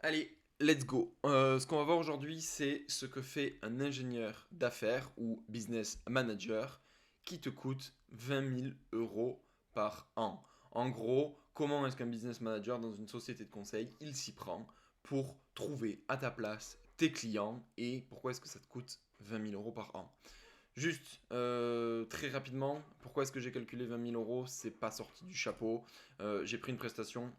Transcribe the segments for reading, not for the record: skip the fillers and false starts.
Allez, let's go. Ce qu'on va voir aujourd'hui, c'est ce que fait un ingénieur d'affaires ou business manager qui te coûte 20 000 euros par an. En gros, comment est-ce qu'un business manager dans une société de conseil, il s'y prend pour trouver à ta place tes clients et pourquoi est-ce que ça te coûte 20 000 euros par an. Juste, très rapidement, pourquoi est-ce que j'ai calculé 20 000 euros? C'est pas sorti du chapeau. J'ai pris une prestation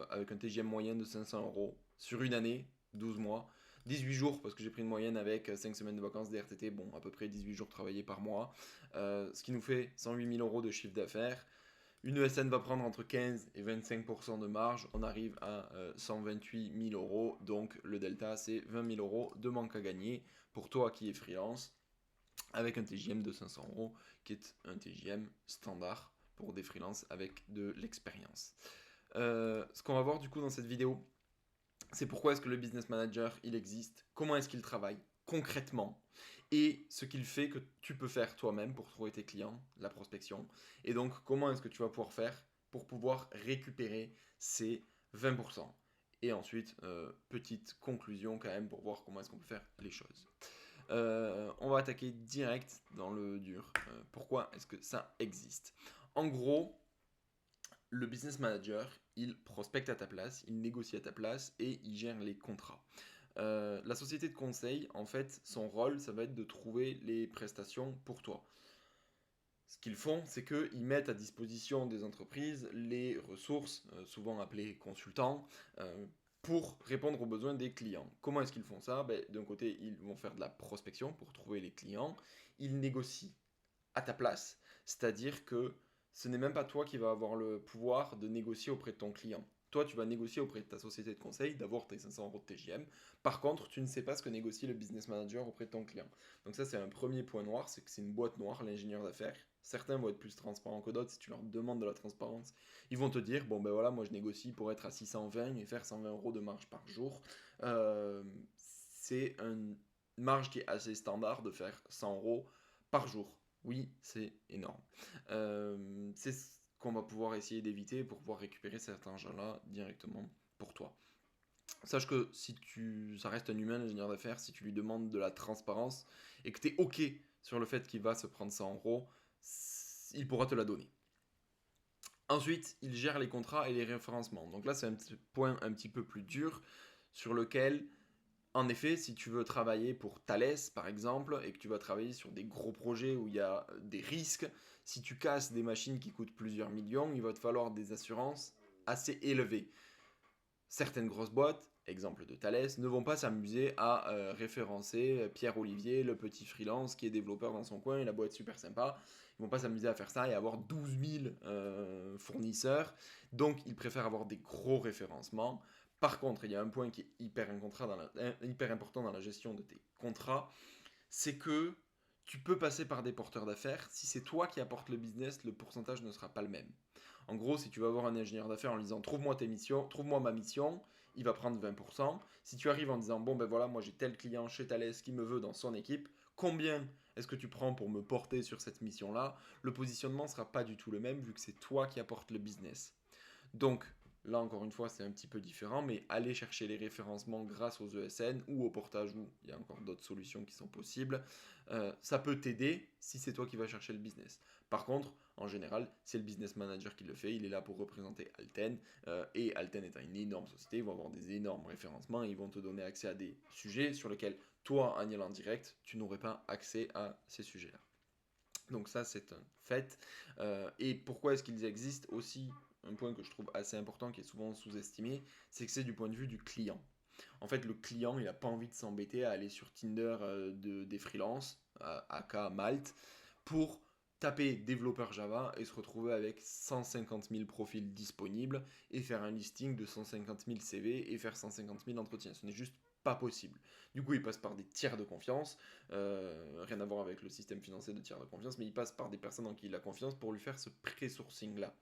avec un TGM moyen de 500 euros sur une année, 12 mois. 18 jours, parce que j'ai pris une moyenne avec 5 semaines de vacances des RTT, bon, à peu près 18 jours travaillés par mois. Ce qui nous fait 108 000 euros de chiffre d'affaires. Une ESN va prendre entre 15 et 25% de marge. On arrive à 128 000 euros. Donc le delta, c'est 20 000 euros de manque à gagner pour toi qui es freelance avec un TJM de 500 euros, qui est un TJM standard pour des freelances avec de l'expérience. Ce qu'on va voir du coup dans cette vidéo, c'est pourquoi est-ce que le business manager il existe, comment est-ce qu'il travaille concrètement et ce qu'il fait que tu peux faire toi-même pour trouver tes clients, la prospection, et donc comment est-ce que tu vas pouvoir faire pour pouvoir récupérer ces 20%. Et ensuite, petite conclusion quand même pour voir comment est-ce qu'on peut faire les choses. On va attaquer direct dans le dur. Pourquoi est-ce que ça existe? En gros, le business manager, il prospecte à ta place, il négocie à ta place et il gère les contrats. La société de conseil, en fait, son rôle, ça va être de trouver les prestations pour toi. Ce qu'ils font, c'est qu'ils mettent à disposition des entreprises les ressources, souvent appelées consultants, pour répondre aux besoins des clients. Comment est-ce qu'ils font ça? Ben, d'un côté, ils vont faire de la prospection pour trouver les clients. Ils négocient à ta place, c'est-à-dire que ce n'est même pas toi qui vas avoir le pouvoir de négocier auprès de ton client. Toi, tu vas négocier auprès de ta société de conseil, d'avoir tes 500 euros de TGM. Par contre, tu ne sais pas ce que négocie le business manager auprès de ton client. Donc ça, c'est un premier point noir, c'est que c'est une boîte noire, l'ingénieur d'affaires. Certains vont être plus transparents que d'autres. Si tu leur demandes de la transparence, ils vont te dire, bon ben voilà, moi je négocie pour être à 620 et faire 120 euros de marge par jour. C'est une marge qui est assez standard de faire 100 euros par jour. Oui, c'est énorme. C'est ce qu'on va pouvoir essayer d'éviter pour pouvoir récupérer cet argent-là directement pour toi. Sache que si ça reste un humain, l'ingénieur d'affaires, si tu lui demandes de la transparence et que tu es OK sur le fait qu'il va se prendre 100 euros, il pourra te la donner. Ensuite, il gère les contrats et les référencements. Donc là, c'est un petit point un petit peu plus dur sur lequel en effet, si tu veux travailler pour Thales, par exemple, et que tu vas travailler sur des gros projets où il y a des risques, si tu casses des machines qui coûtent plusieurs millions, il va te falloir des assurances assez élevées. Certaines grosses boîtes, exemple de Thales, ne vont pas s'amuser à référencer Pierre Olivier, le petit freelance qui est développeur dans son coin, et la boîte super sympa. Ils vont pas s'amuser à faire ça et avoir 12 000 fournisseurs. Donc, ils préfèrent avoir des gros référencements. Par contre, il y a un point qui est hyper important dans la gestion de tes contrats, c'est que tu peux passer par des porteurs d'affaires. Si c'est toi qui apportes le business, le pourcentage ne sera pas le même. En gros, si tu vas voir un ingénieur d'affaires en lui disant trouve-moi tes missions, trouve-moi ma mission, il va prendre 20%. Si tu arrives en disant bon ben voilà, moi j'ai tel client chez Thales qui me veut dans son équipe, combien est-ce que tu prends pour me porter sur cette mission-là? Le positionnement ne sera pas du tout le même vu que c'est toi qui apportes le business. Donc, là encore une fois, c'est un petit peu différent, mais aller chercher les référencements grâce aux ESN ou au portage, où il y a encore d'autres solutions qui sont possibles, ça peut t'aider si c'est toi qui vas chercher le business. Par contre, en général, c'est le business manager qui le fait, il est là pour représenter Alten, et Alten étant une énorme société, ils vont avoir des énormes référencements, et ils vont te donner accès à des sujets sur lesquels toi, en y allant en direct, tu n'aurais pas accès à ces sujets-là. Donc ça, c'est un fait. Et pourquoi est-ce qu'ils existent aussi? Un point que je trouve assez important, qui est souvent sous-estimé, c'est que c'est du point de vue du client. En fait, le client, il n'a pas envie de s'embêter à aller sur Tinder des freelances, aka Malte, pour taper développeur Java et se retrouver avec 150 000 profils disponibles et faire un listing de 150 000 CV et faire 150 000 entretiens. Ce n'est juste pas possible. Du coup, il passe par des tiers de confiance, rien à voir avec le système financier de tiers de confiance, mais il passe par des personnes en qui il a confiance pour lui faire ce pré-sourcing-là.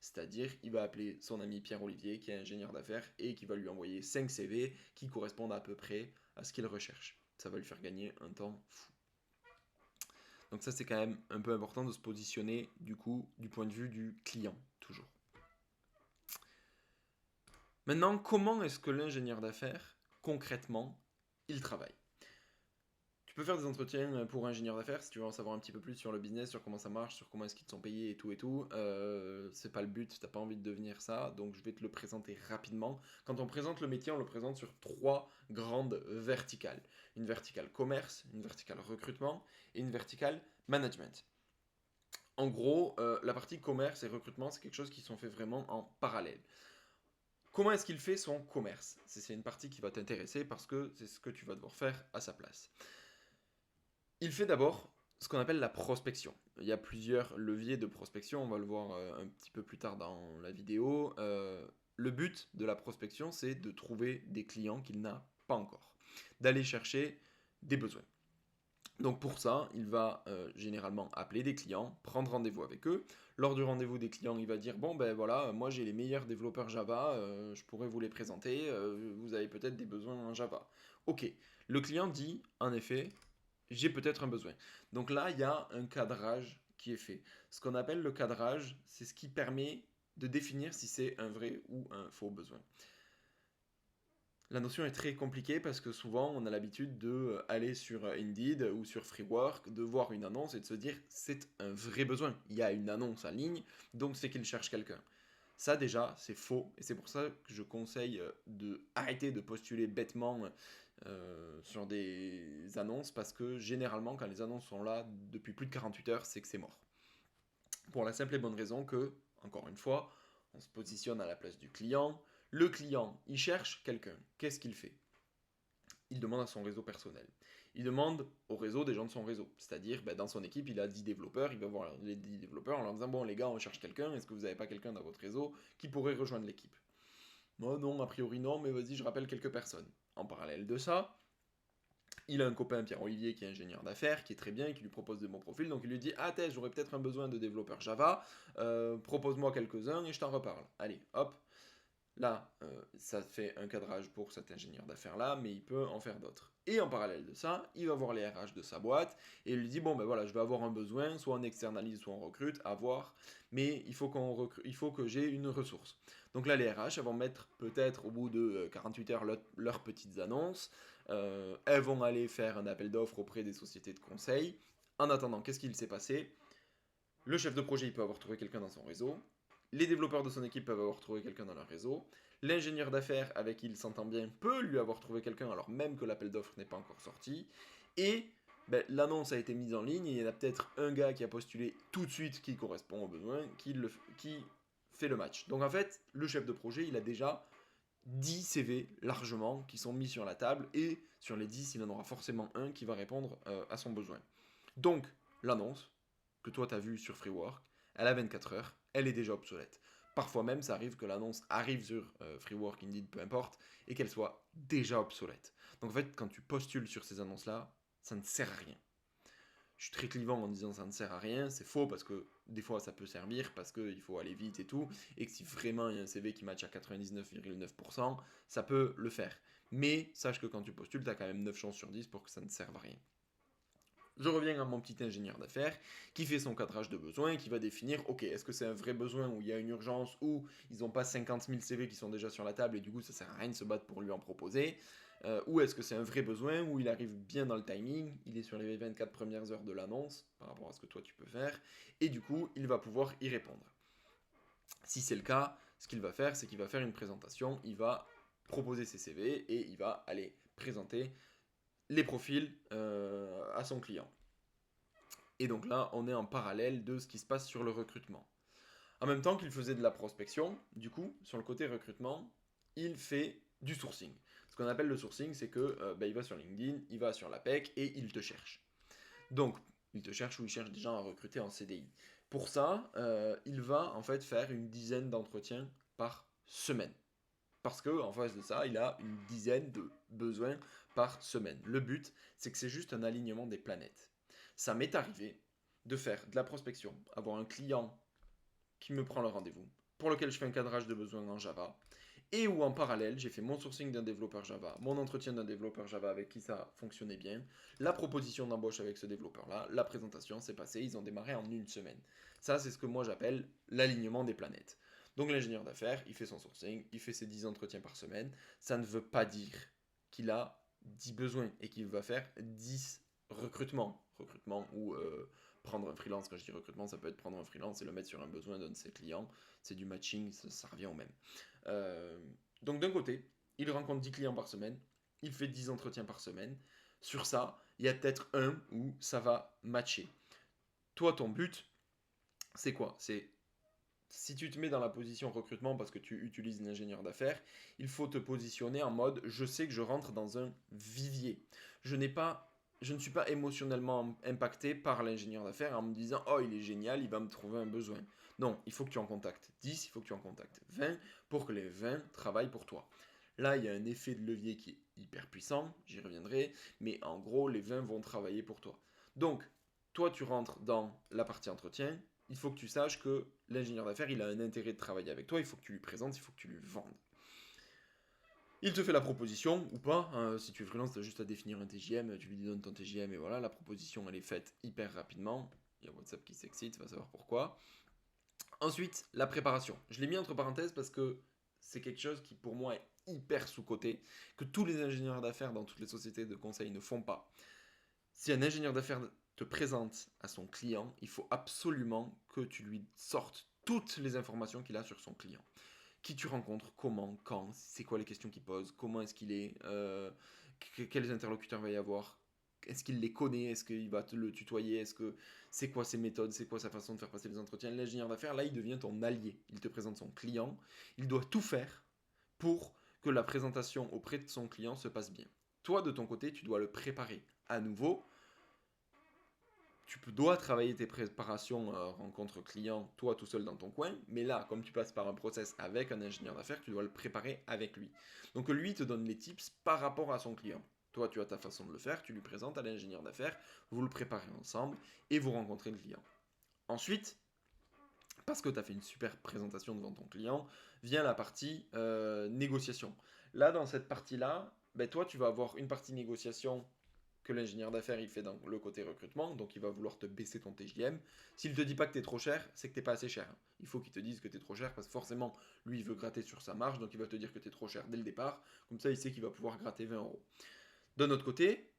C'est-à-dire, il va appeler son ami Pierre-Olivier, qui est ingénieur d'affaires, et qui va lui envoyer 5 CV qui correspondent à peu près à ce qu'il recherche. Ça va lui faire gagner un temps fou. Donc ça, c'est quand même un peu important de se positionner, du coup, du point de vue du client, toujours. Maintenant, comment est-ce que l'ingénieur d'affaires, concrètement, il travaille? Tu peux faire des entretiens pour ingénieur d'affaires si tu veux en savoir un petit peu plus sur le business, sur comment ça marche, sur comment est-ce qu'ils te sont payés et tout et tout. C'est pas le but, t'as pas envie de devenir ça, donc je vais te le présenter rapidement. Quand on présente le métier, on le présente sur trois grandes verticales. Une verticale commerce, une verticale recrutement et une verticale management. En gros, la partie commerce et recrutement, c'est quelque chose qui sont faits vraiment en parallèle. Comment est-ce qu'il fait son commerce? C'est une partie qui va t'intéresser parce que c'est ce que tu vas devoir faire à sa place. Il fait d'abord ce qu'on appelle la prospection. Il y a plusieurs leviers de prospection, on va le voir un petit peu plus tard dans la vidéo. Le but de la prospection, c'est de trouver des clients qu'il n'a pas encore, d'aller chercher des besoins. Donc pour ça, il va généralement appeler des clients, prendre rendez-vous avec eux. Lors du rendez-vous des clients, il va dire bon ben voilà, moi j'ai les meilleurs développeurs Java, je pourrais vous les présenter. Vous avez peut-être des besoins en Java. Ok, le client dit en effet, j'ai peut-être un besoin. Donc là, il y a un cadrage qui est fait. Ce qu'on appelle le cadrage, c'est ce qui permet de définir si c'est un vrai ou un faux besoin. La notion est très compliquée parce que souvent on a l'habitude de aller sur Indeed ou sur Freework, de voir une annonce et de se dire c'est un vrai besoin. Il y a une annonce en ligne, donc c'est qu'il cherche quelqu'un. Ça déjà c'est faux et c'est pour ça que je conseille de arrêter de postuler bêtement sur des annonces parce que généralement quand les annonces sont là depuis plus de 48 heures c'est que c'est mort. Pour la simple et bonne raison que, encore une fois, on se positionne à la place du client. Le client, il cherche quelqu'un. Qu'est-ce qu'il fait? Il demande à son réseau personnel. Il demande au réseau des gens de son réseau. C'est-à-dire, ben, dans son équipe, il a 10 développeurs, il va voir les 10 développeurs en leur disant, bon les gars, on cherche quelqu'un, est-ce que vous n'avez pas quelqu'un dans votre réseau qui pourrait rejoindre l'équipe? Moi non, a priori non, mais vas-y, je rappelle quelques personnes. En parallèle de ça, il a un copain, Pierre-Olivier, qui est ingénieur d'affaires, qui est très bien et qui lui propose de bons profils. Donc il lui dit, ah Tess, j'aurais peut-être un besoin de développeur Java, propose-moi quelques-uns et je t'en reparle. Allez, hop. Là, ça fait un cadrage pour cet ingénieur d'affaires-là, mais il peut en faire d'autres. Et en parallèle de ça, il va voir les RH de sa boîte et il lui dit, bon ben voilà, je vais avoir un besoin, soit on externalise, soit on recrute, à voir, mais il faut que j'ai une ressource. Donc là, les RH, elles vont mettre peut-être au bout de 48 heures leurs petites annonces, elles vont aller faire un appel d'offres auprès des sociétés de conseil. En attendant, qu'est-ce qu'il s'est passé? Le chef de projet, il peut avoir trouvé quelqu'un dans son réseau. Les développeurs de son équipe peuvent avoir trouvé quelqu'un dans leur réseau. L'ingénieur d'affaires avec qui il s'entend bien peut lui avoir trouvé quelqu'un alors même que l'appel d'offres n'est pas encore sorti. Et ben, l'annonce a été mise en ligne et il y en a peut-être un gars qui a postulé tout de suite qui correspond aux besoins, qui fait le match. Donc en fait, le chef de projet, il a déjà 10 CV largement qui sont mis sur la table et sur les 10, il en aura forcément un qui va répondre à son besoin. Donc, l'annonce que toi tu as vue sur Freework, elle a 24 heures, elle est déjà obsolète. Parfois même, ça arrive que l'annonce arrive sur Freework, Indeed, peu importe, et qu'elle soit déjà obsolète. Donc en fait, quand tu postules sur ces annonces-là, ça ne sert à rien. Je suis très clivant en disant ça ne sert à rien, c'est faux parce que des fois ça peut servir, parce qu'il faut aller vite et tout, et que si vraiment il y a un CV qui match à 99,9%, ça peut le faire. Mais sache que quand tu postules, tu as quand même 9 chances sur 10 pour que ça ne serve à rien. Je reviens à mon petit ingénieur d'affaires qui fait son cadrage de besoin, qui va définir, ok, est-ce que c'est un vrai besoin où il y a une urgence, où ils n'ont pas 50 000 CV qui sont déjà sur la table et du coup ça sert à rien de se battre pour lui en proposer, ou est-ce que c'est un vrai besoin où il arrive bien dans le timing, il est sur les 24 premières heures de l'annonce par rapport à ce que toi tu peux faire, et du coup il va pouvoir y répondre. Si c'est le cas, ce qu'il va faire, c'est qu'il va faire une présentation, il va proposer ses CV et il va aller présenter les profils à son client. Et donc là, on est en parallèle de ce qui se passe sur le recrutement. En même temps qu'il faisait de la prospection, du coup, sur le côté recrutement, il fait du sourcing. Ce qu'on appelle le sourcing, c'est que il va sur LinkedIn, il va sur l'APEC et il te cherche. Donc, il te cherche ou il cherche des gens à recruter en CDI. Pour ça, il va en fait faire une dizaine d'entretiens par semaine. Parce que en face de ça, il a une dizaine de besoins par semaine. Le but, c'est que c'est juste un alignement des planètes. Ça m'est arrivé de faire de la prospection, avoir un client qui me prend le rendez-vous, pour lequel je fais un cadrage de besoins en Java, et où en parallèle, j'ai fait mon sourcing d'un développeur Java, mon entretien d'un développeur Java avec qui ça fonctionnait bien, la proposition d'embauche avec ce développeur-là, la présentation s'est passée, ils ont démarré en une semaine. Ça, c'est ce que moi j'appelle l'alignement des planètes. Donc l'ingénieur d'affaires, il fait son sourcing, il fait ses 10 entretiens par semaine. Ça ne veut pas dire qu'il a 10 besoins et qu'il va faire 10 recrutements. Recrutement ou prendre un freelance. Quand je dis recrutement, ça peut être prendre un freelance et le mettre sur un besoin d'un de ses clients. C'est du matching, ça revient au même. Euh, donc d'un côté, il rencontre 10 clients par semaine, il fait 10 entretiens par semaine. Sur ça, il y a peut-être un où ça va matcher. Toi, ton but, c'est quoi? C'est si tu te mets dans la position recrutement parce que tu utilises l'ingénieur d'affaires, il faut te positionner en mode je sais que je rentre dans un vivier. Je n'ai pas je ne suis pas émotionnellement impacté par l'ingénieur d'affaires en me disant oh il est génial, il va me trouver un besoin. Non, il faut que tu en contactes 10, il faut que tu en contactes 20 pour que les 20 travaillent pour toi. Là, il y a un effet de levier qui est hyper puissant, j'y reviendrai, mais en gros, les 20 vont travailler pour toi. Donc, toi, tu rentres dans la partie entretien, il faut que tu saches que l'ingénieur d'affaires, il a un intérêt de travailler avec toi, il faut que tu lui présentes, il faut que tu lui vendes. Il te fait la proposition ou pas, hein, si tu es freelance, tu as juste à définir un TJM, tu lui donnes ton TJM et voilà, la proposition elle est faite hyper rapidement. Il y a WhatsApp qui s'excite, va savoir pourquoi. Ensuite, la préparation. Je l'ai mis entre parenthèses parce que c'est quelque chose qui pour moi est hyper sous-coté, que tous les ingénieurs d'affaires dans toutes les sociétés de conseil ne font pas. Si un ingénieur d'affaires te présente à son client, il faut absolument que tu lui sortes toutes les informations qu'il a sur son client. Qui tu rencontres, comment, quand, c'est quoi les questions qu'il pose, comment est-ce qu'il est, quels interlocuteurs va y avoir, est-ce qu'il les connaît, est-ce qu'il va te le tutoyer, est-ce que c'est quoi ses méthodes, c'est quoi sa façon de faire passer les entretiens. L'ingénieur d'affaires, là, il devient ton allié. Il te présente son client, il doit tout faire pour que la présentation auprès de son client se passe bien. Toi, de ton côté, tu dois le préparer à nouveau. Dois travailler tes préparations rencontres clients, toi tout seul dans ton coin, mais là, comme tu passes par un process avec un ingénieur d'affaires, tu dois le préparer avec lui. Donc lui te donne les tips par rapport à son client. Toi, tu as ta façon de le faire, tu lui présentes à l'ingénieur d'affaires, vous le préparez ensemble et vous rencontrez le client. Ensuite, parce que tu as fait une super présentation devant ton client, vient la partie négociation. Là, dans cette partie-là, ben, toi, tu vas avoir une partie négociation que l'ingénieur d'affaires il fait dans le côté recrutement, donc il va vouloir te baisser ton TJM. S'il te dit pas que tu es trop cher, c'est que t'es pas assez cher. Il faut qu'il te dise que tu es trop cher parce que forcément, lui il veut gratter sur sa marge, donc il va te dire que tu es trop cher dès le départ. Comme ça, il sait qu'il va pouvoir gratter 20 euros. D'un autre côté,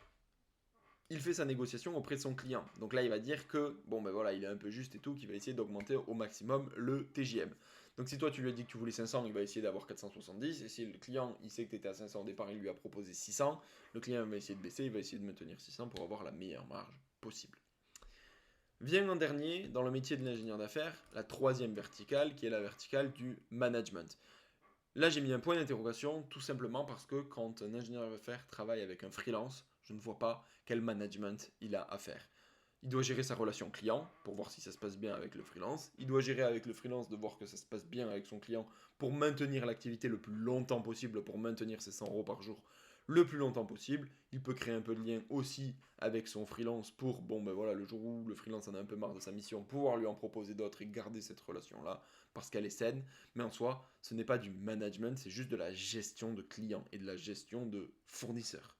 il fait sa négociation auprès de son client. Donc là, il va dire que, bon ben voilà, il est un peu juste et tout, qu'il va essayer d'augmenter au maximum le TJM. Donc si toi tu lui as dit que tu voulais 500, il va essayer d'avoir 470. Et si le client, il sait que tu étais à 500 au départ, il lui a proposé 600, le client va essayer de baisser, il va essayer de maintenir 600 pour avoir la meilleure marge possible. Vient en dernier, dans le métier de l'ingénieur d'affaires, la troisième verticale, qui est la verticale du management. Là, j'ai mis un point d'interrogation, tout simplement parce que quand un ingénieur d'affaires travaille avec un freelance, je ne vois pas quel management il a à faire. Il doit gérer sa relation client pour voir si ça se passe bien avec le freelance. Il doit gérer avec le freelance de voir que ça se passe bien avec son client pour maintenir l'activité le plus longtemps possible, pour maintenir ses 100 euros par jour le plus longtemps possible. Il peut créer un peu de lien aussi avec son freelance pour, bon ben voilà, le jour où le freelance en a un peu marre de sa mission, pouvoir lui en proposer d'autres et garder cette relation-là parce qu'elle est saine. Mais en soi, ce n'est pas du management, c'est juste de la gestion de clients et de la gestion de fournisseurs.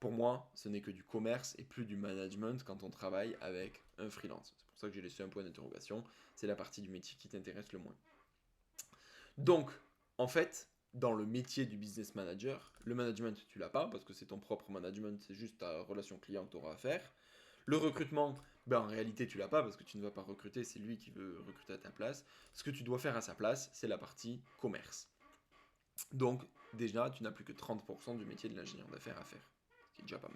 Pour moi, ce n'est que du commerce et plus du management quand on travaille avec un freelance. C'est pour ça que j'ai laissé un point d'interrogation. C'est la partie du métier qui t'intéresse le moins. Donc, en fait, dans le métier du business manager, le management, tu l'as pas parce que c'est ton propre management, c'est juste ta relation client que tu auras à faire. Le recrutement, ben en réalité, tu l'as pas parce que tu ne vas pas recruter, c'est lui qui veut recruter à ta place. Ce que tu dois faire à sa place, c'est la partie commerce. Donc, déjà, tu n'as plus que 30% du métier de l'ingénieur d'affaires à faire, ce qui est déjà pas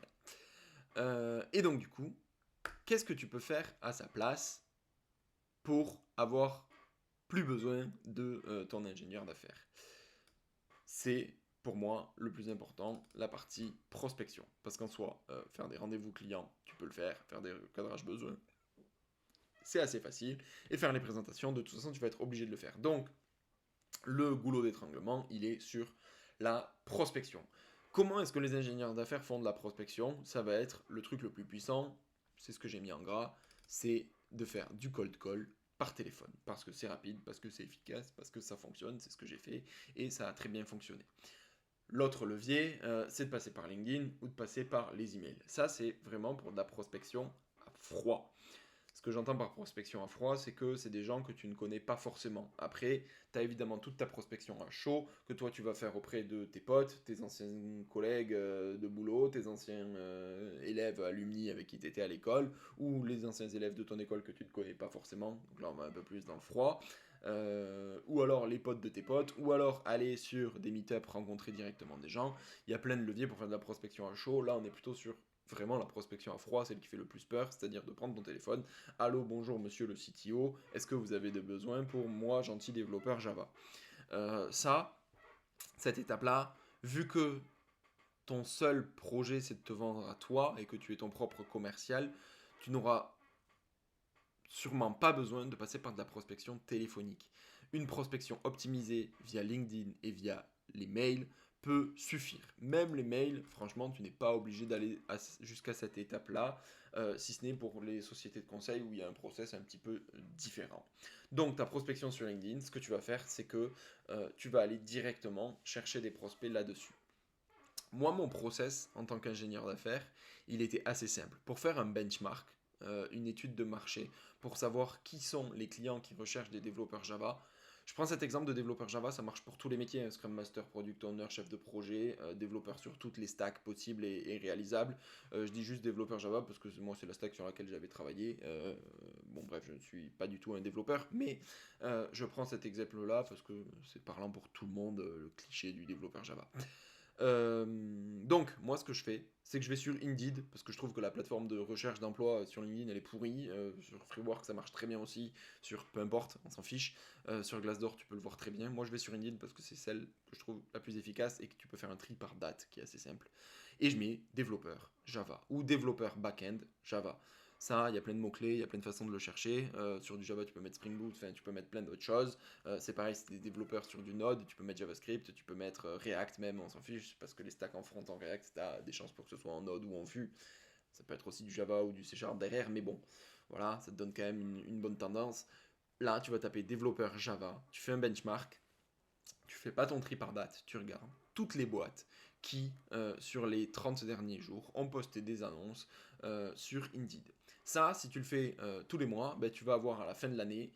mal. Et donc, du coup, qu'est-ce que tu peux faire à sa place pour avoir plus besoin de ton ingénieur d'affaires? C'est pour moi le plus important, la partie prospection. Parce qu'en soi, faire des rendez-vous clients, tu peux le faire des cadrages besoins, c'est assez facile. Et faire les présentations, de toute façon, tu vas être obligé de le faire. Donc, le goulot d'étranglement, il est sur la prospection. Comment est-ce que les ingénieurs d'affaires font de la prospection? Ça va être le truc le plus puissant, c'est ce que j'ai mis en gras, c'est de faire du cold call par téléphone. Parce que c'est rapide, parce que c'est efficace, parce que ça fonctionne, c'est ce que j'ai fait, et ça a très bien fonctionné. L'autre levier, c'est de passer par LinkedIn ou de passer par les emails. Ça, c'est vraiment pour de la prospection à froid. que j'entends par prospection à froid, c'est que c'est des gens que tu ne connais pas forcément. Après, tu as évidemment toute ta prospection à chaud, que toi tu vas faire auprès de tes potes, tes anciens collègues de boulot, tes anciens élèves, alumni avec qui tu étais à l'école, ou les anciens élèves de ton école que tu ne connais pas forcément. Donc là, on va un peu plus dans le froid. Ou alors les potes de tes potes, ou alors aller sur des meet-up, rencontrer directement des gens. Il y a plein de leviers pour faire de la prospection à chaud. Là, on est plutôt sur vraiment la prospection à froid, celle qui fait le plus peur, c'est-à-dire de prendre ton téléphone. Allô, bonjour monsieur le CTO, est-ce que vous avez des besoins pour moi, gentil développeur Java? Cette étape-là, vu que ton seul projet c'est de te vendre à toi et que tu es ton propre commercial, tu n'auras sûrement pas besoin de passer par de la prospection téléphonique. Une prospection optimisée via LinkedIn et via les mails peut suffire. Même les mails, franchement, tu n'es pas obligé d'aller jusqu'à cette étape-là, si ce n'est pour les sociétés de conseil où il y a un process un petit peu différent. Donc, ta prospection sur LinkedIn, ce que tu vas faire, c'est que tu vas aller directement chercher des prospects là-dessus. Moi, mon process en tant qu'ingénieur d'affaires, il était assez simple. Pour faire un benchmark, une étude de marché, pour savoir qui sont les clients qui recherchent des développeurs Java. Je prends cet exemple de développeur Java, ça marche pour tous les métiers, hein, Scrum Master, Product Owner, chef de projet, développeur sur toutes les stacks possibles et réalisables. Je dis juste développeur Java parce que moi c'est la stack sur laquelle j'avais travaillé. Bon bref, je ne suis pas du tout un développeur, mais je prends cet exemple-là parce que c'est parlant pour tout le monde, le cliché du développeur Java. Donc, moi, ce que je fais, c'est que je vais sur Indeed, parce que je trouve que la plateforme de recherche d'emploi sur LinkedIn, elle est pourrie. Sur Freework, ça marche très bien aussi. Sur peu importe, on s'en fiche. Sur Glassdoor, tu peux le voir très bien. Moi, je vais sur Indeed parce que c'est celle que je trouve la plus efficace et que tu peux faire un tri par date, qui est assez simple. Et je mets développeur Java ou développeur backend Java. Ça, il y a plein de mots-clés, il y a plein de façons de le chercher. Sur du Java, tu peux mettre Spring Boot, tu peux mettre plein d'autres choses. C'est pareil, c'est des développeurs sur du Node, tu peux mettre JavaScript, tu peux mettre React même, on s'en fiche, parce que les stacks en front en React, tu as des chances pour que ce soit en Node ou en Vue. Ça peut être aussi du Java ou du C# derrière, mais bon, voilà, ça te donne quand même une bonne tendance. Là, tu vas taper développeur Java, tu fais un benchmark, tu fais pas ton tri par date, tu regardes toutes les boîtes qui, sur les 30 derniers jours, ont posté des annonces sur Indeed. Ça, si tu le fais tous les mois, ben, tu vas avoir à la fin de l'année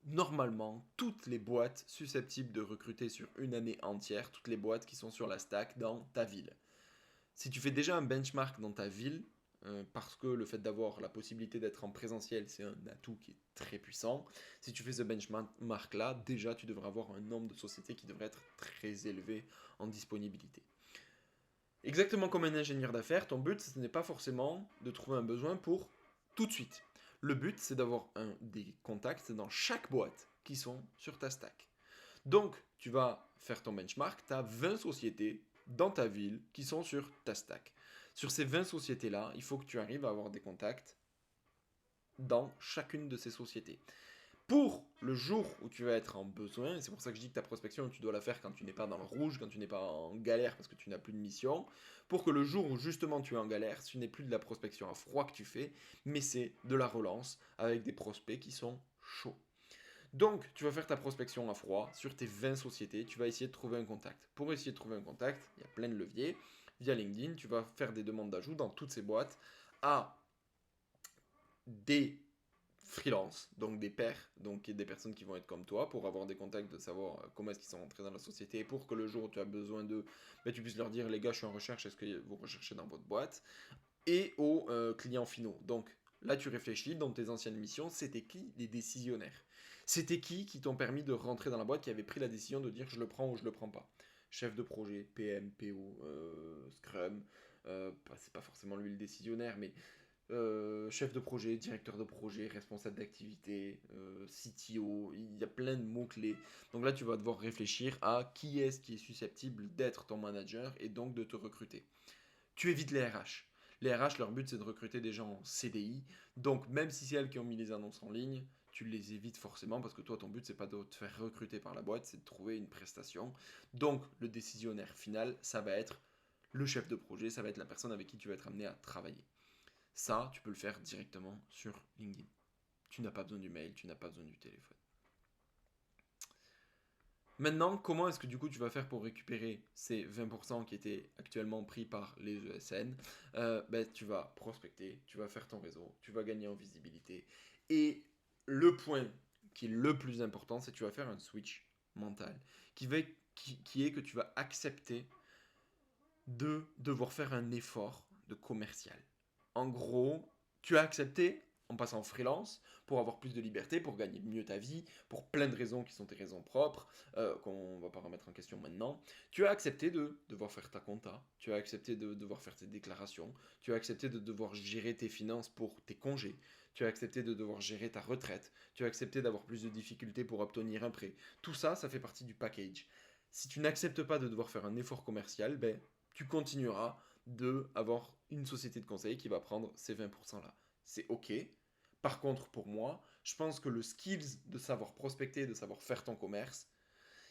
normalement toutes les boîtes susceptibles de recruter sur une année entière, toutes les boîtes qui sont sur la stack dans ta ville. Si tu fais déjà un benchmark dans ta ville, parce que le fait d'avoir la possibilité d'être en présentiel, c'est un atout qui est très puissant, si tu fais ce benchmark là, déjà tu devrais avoir un nombre de sociétés qui devrait être très élevé en disponibilité. Exactement comme un ingénieur d'affaires, ton but, ce n'est pas forcément de trouver un besoin pour tout de suite. Le but, c'est d'avoir des contacts dans chaque boîte qui sont sur ta stack. Donc, tu vas faire ton benchmark, tu as 20 sociétés dans ta ville qui sont sur ta stack. Sur ces 20 sociétés-là, il faut que tu arrives à avoir des contacts dans chacune de ces sociétés. Pour le jour où tu vas être en besoin, et c'est pour ça que je dis que ta prospection, tu dois la faire quand tu n'es pas dans le rouge, quand tu n'es pas en galère parce que tu n'as plus de mission, pour que le jour où justement tu es en galère, ce n'est plus de la prospection à froid que tu fais, mais c'est de la relance avec des prospects qui sont chauds. Donc, tu vas faire ta prospection à froid sur tes 20 sociétés, tu vas essayer de trouver un contact. Pour essayer de trouver un contact, il y a plein de leviers. Via LinkedIn, tu vas faire des demandes d'ajout dans toutes ces boîtes à des freelance, donc des pairs, donc des personnes qui vont être comme toi, pour avoir des contacts, de savoir comment est-ce qu'ils sont entrés dans la société, pour que le jour où tu as besoin d'eux, ben, tu puisses leur dire, les gars, je suis en recherche, est-ce que vous recherchez dans votre boîte? Et aux clients finaux. Donc là, tu réfléchis, dans tes anciennes missions, c'était qui les décisionnaires? C'était qui t'ont permis de rentrer dans la boîte, qui avait pris la décision de dire je le prends ou je le prends pas? Chef de projet, PM, PO, Scrum, c'est pas forcément lui le décisionnaire, mais chef de projet, directeur de projet, responsable d'activité, CTO, il y a plein de mots-clés. Donc là, tu vas devoir réfléchir à qui est-ce qui est susceptible d'être ton manager et donc de te recruter. Tu évites les RH. Les RH, leur but, c'est de recruter des gens en CDI. Donc, même si c'est elles qui ont mis les annonces en ligne, tu les évites forcément parce que toi, ton but, c'est pas de te faire recruter par la boîte, c'est de trouver une prestation. Donc, le décisionnaire final, ça va être le chef de projet, ça va être la personne avec qui tu vas être amené à travailler. Ça, tu peux le faire directement sur LinkedIn. Tu n'as pas besoin du mail, tu n'as pas besoin du téléphone. Maintenant, comment est-ce que du coup tu vas faire pour récupérer ces 20% qui étaient actuellement pris par les ESN? Ben, tu vas prospecter, tu vas faire ton réseau, tu vas gagner en visibilité. Et le point qui est le plus important, c'est que tu vas faire un switch mental qui est que tu vas accepter de devoir faire un effort de commercial. En gros, tu as accepté en passant freelance pour avoir plus de liberté, pour gagner mieux ta vie, pour plein de raisons qui sont tes raisons propres, qu'on va pas remettre en question maintenant. Tu as accepté de devoir faire ta compta, tu as accepté de devoir faire tes déclarations, tu as accepté de devoir gérer tes finances pour tes congés, tu as accepté de devoir gérer ta retraite, tu as accepté d'avoir plus de difficultés pour obtenir un prêt. Tout ça, ça fait partie du package. Si tu n'acceptes pas de devoir faire un effort commercial, ben, tu continueras de avoir une société de conseil qui va prendre ces 20% là. C'est ok. Par contre, pour moi, je pense que le skills de savoir prospecter, de savoir faire ton commerce,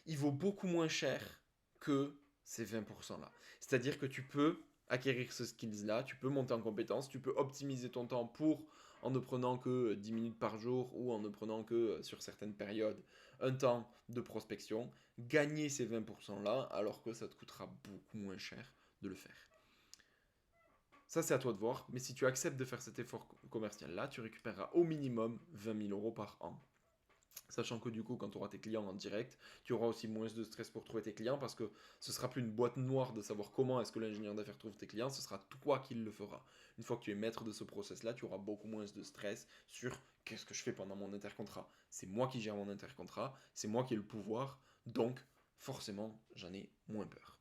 il vaut beaucoup moins cher que ces 20% là. C'est-à-dire que tu peux acquérir ce skills là, tu peux monter en compétence, tu peux optimiser ton temps pour en ne prenant que 10 minutes par jour ou en ne prenant que sur certaines périodes un temps de prospection, gagner ces 20% là alors que ça te coûtera beaucoup moins cher de le faire. Ça, c'est à toi de voir, mais si tu acceptes de faire cet effort commercial-là, tu récupéreras au minimum 20 000 euros par an. Sachant que du coup, quand tu auras tes clients en direct, tu auras aussi moins de stress pour trouver tes clients parce que ce sera plus une boîte noire de savoir comment est-ce que l'ingénieur d'affaires trouve tes clients, ce sera toi qui le feras. Une fois que tu es maître de ce process-là, tu auras beaucoup moins de stress sur qu'est-ce que je fais pendant mon intercontrat. C'est moi qui gère mon intercontrat, c'est moi qui ai le pouvoir, donc forcément, j'en ai moins peur.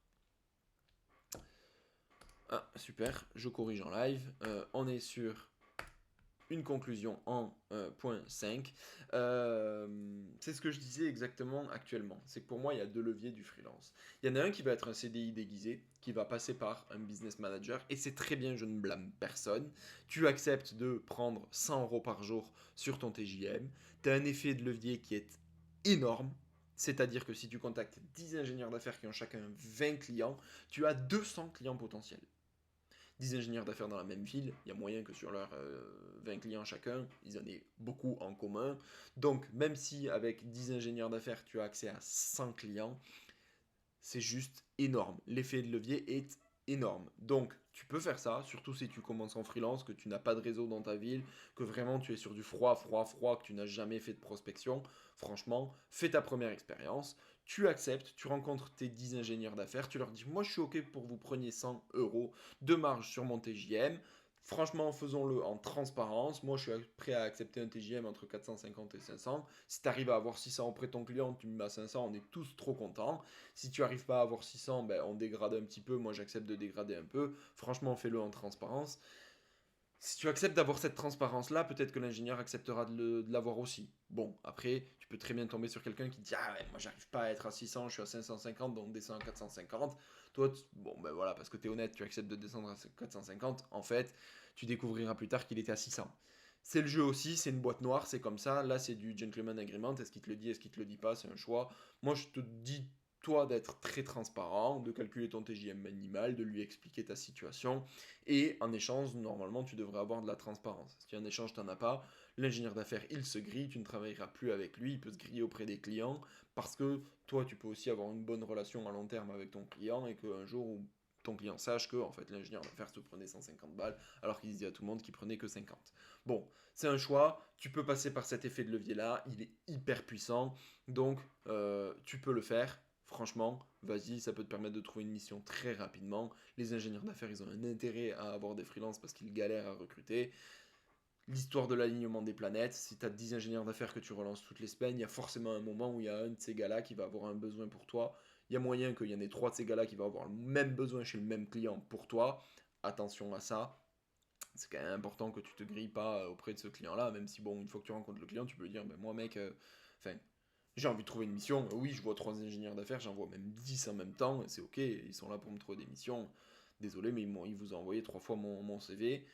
Ah, super, je corrige en live. On est sur une conclusion en point 5. C'est ce que je disais exactement actuellement. C'est que pour moi, il y a deux leviers du freelance. Il y en a un qui va être un CDI déguisé, qui va passer par un business manager, et c'est très bien, je ne blâme personne. Tu acceptes de prendre 100 euros par jour sur ton TJM. Tu as un effet de levier qui est énorme. C'est-à-dire que si tu contactes 10 ingénieurs d'affaires qui ont chacun 20 clients, tu as 200 clients potentiels. 10 ingénieurs d'affaires dans la même ville, il y a moyen que sur leurs 20 clients chacun, ils en aient beaucoup en commun. Donc, même si avec 10 ingénieurs d'affaires, tu as accès à 100 clients, c'est juste énorme. L'effet de levier est énorme. Donc, tu peux faire ça, surtout si tu commences en freelance, que tu n'as pas de réseau dans ta ville, que vraiment tu es sur du froid, que tu n'as jamais fait de prospection. Franchement, fais ta première expérience. Tu acceptes, tu rencontres tes 10 ingénieurs d'affaires, tu leur dis, moi je suis OK pour que vous preniez 100 euros de marge sur mon TJM. Franchement, faisons-le en transparence. Moi, je suis prêt à accepter un TJM entre 450 et 500. Si tu arrives à avoir 600 auprès de ton client, tu me mets à 500, on est tous trop contents. Si tu n'arrives pas à avoir 600, ben, on dégrade un petit peu. Moi, j'accepte de dégrader un peu. Franchement, fais-le en transparence. Si tu acceptes d'avoir cette transparence-là, peut-être que l'ingénieur acceptera de l'avoir aussi. Bon, après, tu peux très bien tomber sur quelqu'un qui dit ah ouais, moi j'arrive pas à être à 600, je suis à 550, donc descends à 450. Toi, bon ben voilà, parce que tu es honnête, tu acceptes de descendre à 450. En fait, tu découvriras plus tard qu'il était à 600. C'est le jeu aussi, c'est une boîte noire, c'est comme ça. Là, c'est du gentleman agreement. Est-ce qu'il te le dit, est-ce qu'il te le dit pas, c'est un choix. Moi, je te dis toi d'être très transparent, de calculer ton TJM minimal, de lui expliquer ta situation. Et en échange, normalement, tu devrais avoir de la transparence. Si en échange, tu n'en as pas, l'ingénieur d'affaires, il se grille, tu ne travailleras plus avec lui, il peut se griller auprès des clients, parce que toi, tu peux aussi avoir une bonne relation à long terme avec ton client, et qu'un jour où ton client sache que en fait, l'ingénieur d'affaires te prenait 150 balles, alors qu'il disait à tout le monde qu'il prenait que 50. Bon, c'est un choix, tu peux passer par cet effet de levier-là, il est hyper puissant, donc tu peux le faire. Franchement, vas-y, ça peut te permettre de trouver une mission très rapidement. Les ingénieurs d'affaires, ils ont un intérêt à avoir des freelances parce qu'ils galèrent à recruter. L'histoire de l'alignement des planètes, si tu as 10 ingénieurs d'affaires que tu relances toutes les semaines, il y a forcément un moment où il y a un de ces gars-là qui va avoir un besoin pour toi. Il y a moyen qu'il y en ait 3 de ces gars-là qui vont avoir le même besoin chez le même client pour toi. Attention à ça. C'est quand même important que tu te grilles pas auprès de ce client-là, même si, bon, une fois que tu rencontres le client, tu peux lui dire, ben moi, mec, enfin, j'ai envie de trouver une mission. Oui, je vois 3 ingénieurs d'affaires, j'en vois même 10 en même temps. C'est ok, ils sont là pour me trouver des missions. Désolé, mais ils vous ont envoyé 3 fois mon CV.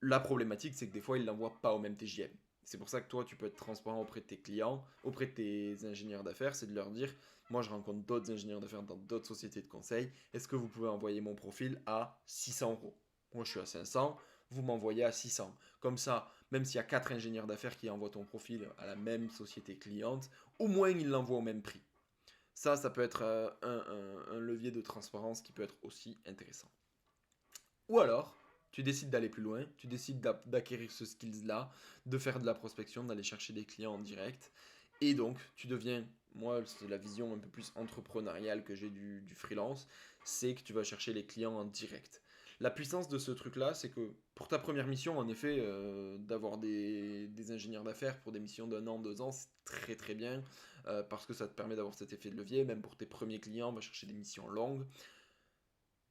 La problématique, c'est que des fois, ils ne l'envoient pas au même TJM. C'est pour ça que toi, tu peux être transparent auprès de tes clients, auprès de tes ingénieurs d'affaires, c'est de leur dire, moi, je rencontre d'autres ingénieurs d'affaires dans d'autres sociétés de conseil. Est-ce que vous pouvez envoyer mon profil à 600 euros? Moi, je suis à 500, vous m'envoyez à 600. Comme ça, même s'il y a 4 ingénieurs d'affaires qui envoient ton profil à la même société cliente, au moins ils l'envoient au même prix. Ça peut être un levier de transparence qui peut être aussi intéressant. Ou alors, tu décides d'aller plus loin, tu décides d'acquérir ce skills-là, de faire de la prospection, d'aller chercher des clients en direct. Et donc, tu deviens, moi, c'est la vision un peu plus entrepreneuriale que j'ai du freelance, c'est que tu vas chercher les clients en direct. La puissance de ce truc-là, c'est que pour ta première mission, en effet, d'avoir des ingénieurs d'affaires pour des missions d'un an, 2 ans, c'est très très bien, parce que ça te permet d'avoir cet effet de levier. Même pour tes premiers clients, on va chercher des missions longues.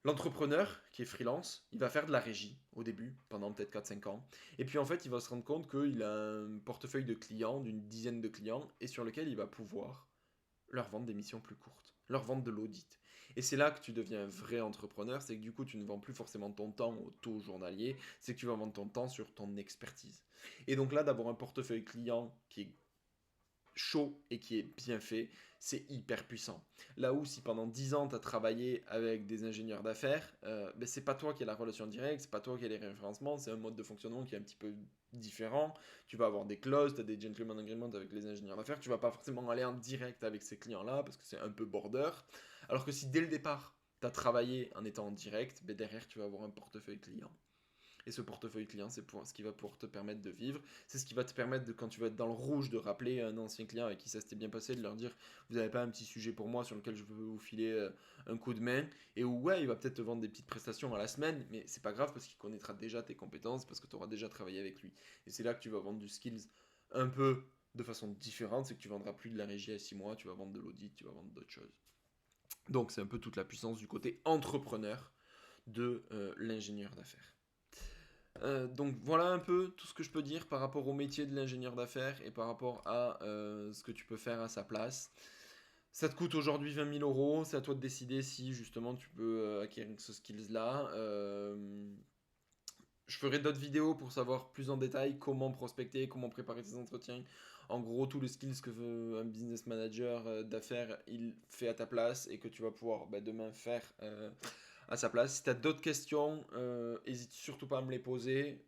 L'entrepreneur qui est freelance, il va faire de la régie au début, pendant peut-être 4-5 ans. Et puis en fait, il va se rendre compte qu'il a un portefeuille de clients, d'une dizaine de clients, et sur lequel il va pouvoir leur vendre des missions plus courtes, leur vendre de l'audit. Et c'est là que tu deviens un vrai entrepreneur, c'est que du coup, tu ne vends plus forcément ton temps au taux journalier, c'est que tu vas vendre ton temps sur ton expertise. Et donc là, d'avoir un portefeuille client qui est chaud et qui est bien fait, c'est hyper puissant. Là où si pendant 10 ans tu as travaillé avec des ingénieurs d'affaires, ben c'est pas toi qui as la relation directe, c'est pas toi qui as les référencements, c'est un mode de fonctionnement qui est un petit peu différent. Tu vas avoir des clauses, tu as des gentleman agreements avec les ingénieurs d'affaires, tu vas pas forcément aller en direct avec ces clients-là parce que c'est un peu border. Alors que si dès le départ tu as travaillé en étant en direct, ben derrière tu vas avoir un portefeuille client. Et ce portefeuille client, c'est ce qui va pouvoir te permettre de vivre. C'est ce qui va te permettre, quand tu vas être dans le rouge, de rappeler un ancien client avec qui ça s'était bien passé, de leur dire, vous n'avez pas un petit sujet pour moi sur lequel je peux vous filer un coup de main. Et où, ouais, il va peut-être te vendre des petites prestations à la semaine, mais c'est pas grave parce qu'il connaîtra déjà tes compétences, parce que tu auras déjà travaillé avec lui. Et c'est là que tu vas vendre du skills un peu de façon différente, c'est que tu vendras plus de la régie à 6 mois, tu vas vendre de l'audit, tu vas vendre d'autres choses. Donc c'est un peu toute la puissance du côté entrepreneur de l'ingénieur d'affaires. Donc voilà un peu tout ce que je peux dire par rapport au métier de l'ingénieur d'affaires et par rapport à ce que tu peux faire à sa place. Ça te coûte aujourd'hui 20 000 euros, c'est à toi de décider si justement tu peux acquérir ce skills-là. Je ferai d'autres vidéos pour savoir plus en détail comment prospecter, comment préparer tes entretiens. En gros, tous les skills que veut un business manager d'affaires, il fait à ta place et que tu vas pouvoir demain faire à sa place. Si tu as d'autres questions, n'hésite surtout pas à me les poser.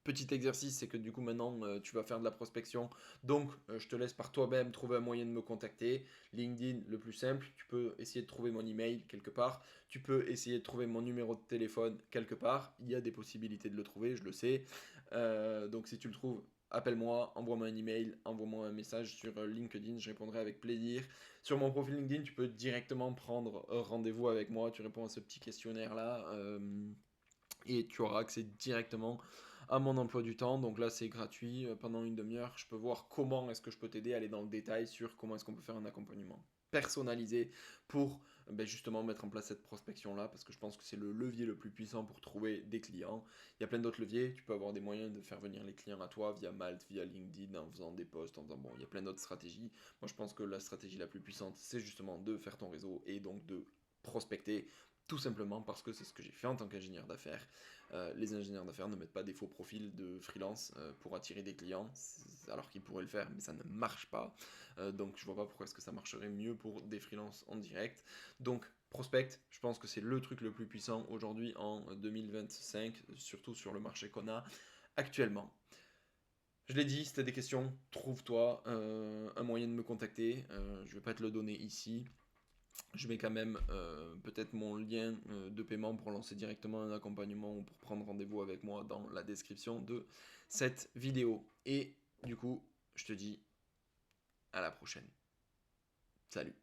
Petit exercice, c'est que du coup maintenant tu vas faire de la prospection. Donc je te laisse par toi-même trouver un moyen de me contacter. LinkedIn, le plus simple. Tu peux essayer de trouver mon email quelque part. Tu peux essayer de trouver mon numéro de téléphone quelque part. Il y a des possibilités de le trouver, je le sais. Donc si tu le trouves, appelle-moi, envoie-moi un email, envoie-moi un message sur LinkedIn, je répondrai avec plaisir. Sur mon profil LinkedIn, tu peux directement prendre rendez-vous avec moi. Tu réponds à ce petit questionnaire-là. Et tu auras accès directement à mon emploi du temps. Donc là, c'est gratuit. Pendant une demi-heure, je peux voir comment est-ce que je peux t'aider, aller dans le détail sur comment est-ce qu'on peut faire un accompagnement personnalisé pour justement mettre en place cette prospection-là, parce que je pense que c'est le levier le plus puissant pour trouver des clients. Il y a plein d'autres leviers. Tu peux avoir des moyens de faire venir les clients à toi via Malte, via LinkedIn, en faisant des posts, en faisant bon, il y a plein d'autres stratégies. Moi, je pense que la stratégie la plus puissante, c'est justement de faire ton réseau et donc de prospecter, tout simplement parce que c'est ce que j'ai fait en tant qu'ingénieur d'affaires. Les ingénieurs d'affaires ne mettent pas des faux profils de freelance pour attirer des clients, alors qu'ils pourraient le faire, mais ça ne marche pas. Donc je vois pas pourquoi est-ce que ça marcherait mieux pour des freelances en direct. Donc prospect, je pense que c'est le truc le plus puissant aujourd'hui en 2025, surtout sur le marché qu'on a actuellement. Je l'ai dit, si tu as des questions, trouve-toi un moyen de me contacter. Je vais pas te le donner ici. Je mets quand même peut-être mon lien de paiement pour lancer directement un accompagnement ou pour prendre rendez-vous avec moi dans la description de cette vidéo. Et du coup, je te dis à la prochaine. Salut.